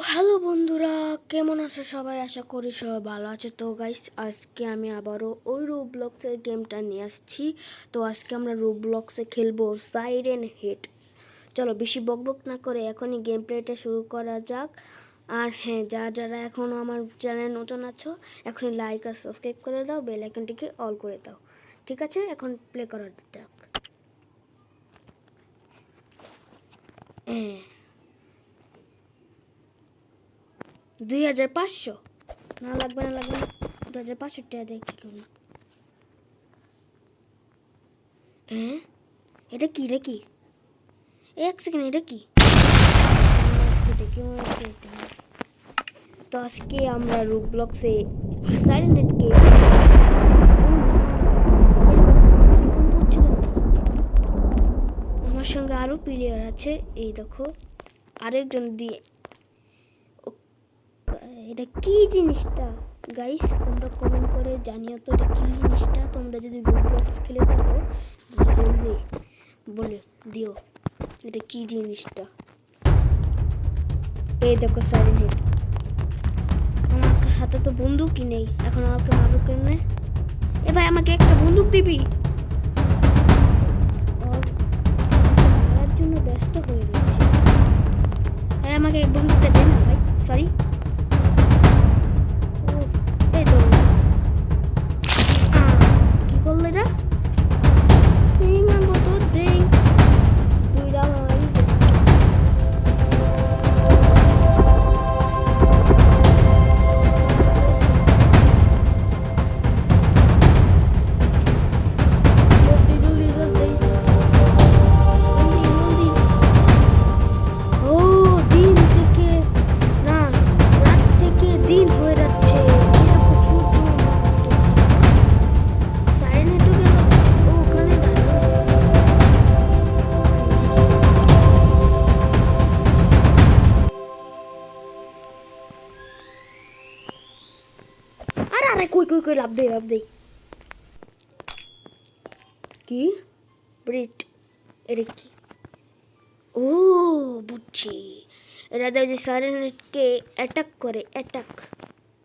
Hello বন্ধুরা, কেমন আছো সবাই? আশা করি সবাই ভালো আছে। তো গাইস, আজকে আমি আবারও ওই রোবলক্সের গেমটা নিয়ে আসছি। তো আজকে আমরা রোবলক্সে খেলবো সাইরেন হেড। চলো বেশি বকবক না করে এখনই গেম প্লেটা শুরু করা যাক। আর হ্যাঁ, যারা এখনও আমার চ্যানেল নতুন আছো, এখনই লাইক আর সাবস্ক্রাইব করে দাও, বেল আইকনটিকে অল করে দাও। ঠিক আছে, এখন প্লে করা যাক। 2500 না, লাগবে না 2500 টাকা দেখি কোন। হ্যাঁ, এটা কি এক সেকেন্ড, এটা কি? তো আজকে আমরা রোবলক্সে সাইলেন্ট গেম। আমার সঙ্গে আরো প্লেয়ার আছে, এই দেখো আরেকজন দিয়ে। এটা কি জিনিসটা গাইস? তোমরা কমেন্ট করে জানিও তো এটা কি জিনিসটা। তোমরা যদি রোবলক্স খেলে থাকো জলদি বলে দিও এটা কি জিনিসটা। এই দেখো সাইলেন্ট হেড। আমার হাতে তো বন্দুকই নেই, এখন আমাকে মারো কেমনে? এ ভাই, আমাকে একটা বন্দুক দিবি? মারার জন্য ব্যস্ত হয়ে রয়েছে। আমাকে বন্দুকটা দে না ভাই, সরি। কি করলো এটা? কই লাভ দেই কি ব্রিট? এটা কি? ও বুঝছি, এটা দিয়ে যে সাইরেনহেডকে অ্যাটাক করে।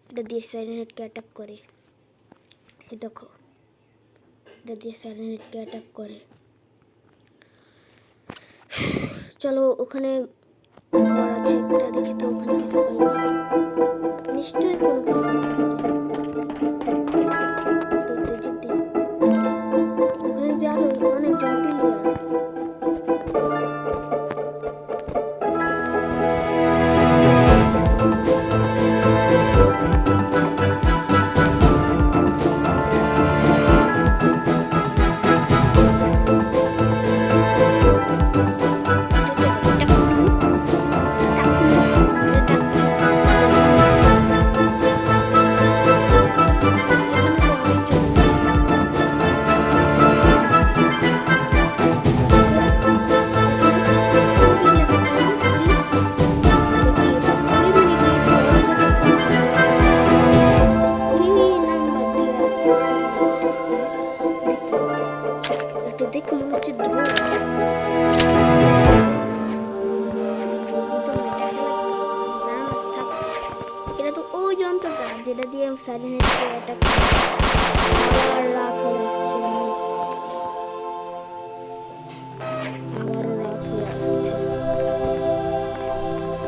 এটা দিয়ে সাইরেনহেডকে অ্যাটাক করে। এই দেখো, এটা দিয়ে সাইরেনহেডকে অ্যাটাক করে। চলো, ওখানে ঘর আছে একটা, দেখি তো ওখানে কিছু পাইনি। নিশ্চয়ই কোনো কিছু থাকতে পারে। ওখানে যে আরো অনেকজন প্লেয়ার। এটা তো ওই যন্ত্রটা যেটা দিয়ে সাইলেন্টকে অ্যাটাক করে। আবার রাত হয়ে আসছে ভাই, আবারও রাত হয়ে আসছে।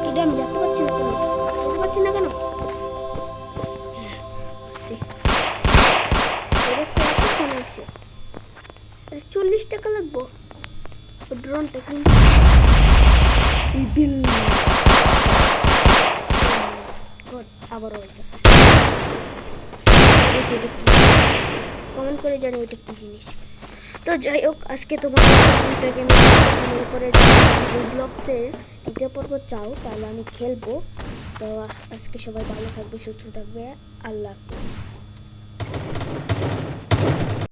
কিন্তু আমি যেতে পারছি না কেন? আসছে 40 টাকা লাগবো ড্রোনটা কিন্তু। আবারও হইতেছে। কমেন্ট করে জানি ওইটা কি জিনিস। তো যাই হোক, আজকে তোমাদের কমেন্ট করে রোবলক্সের দ্বিতীয় পর্ব চাও, তাহলে আমি খেলবো। তো আজকে সবাই ভালো থাকবে, সুস্থ থাকবে। আল্লাহ হাফেজ।